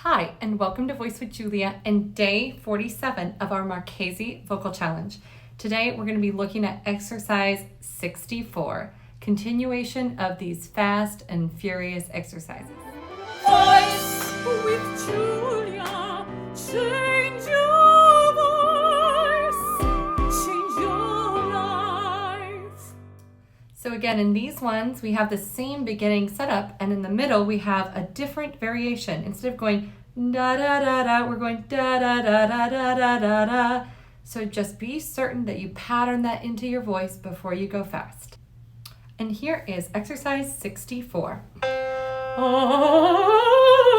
Hi, and welcome to Voice with Julia and day 47 of our Marchesi Vocal Challenge. Today we're going to be looking at exercise 64, continuation of these fast and furious exercises. Voice with Julia, change your voice, change your life. So again, in these ones, we have the same beginning setup, and in the middle, we have a different variation. Instead of going da-da-da-da, we're going da-da-da-da-da-da-da. So just be certain that you pattern that into your voice before you go fast. And here is exercise 64. Oh.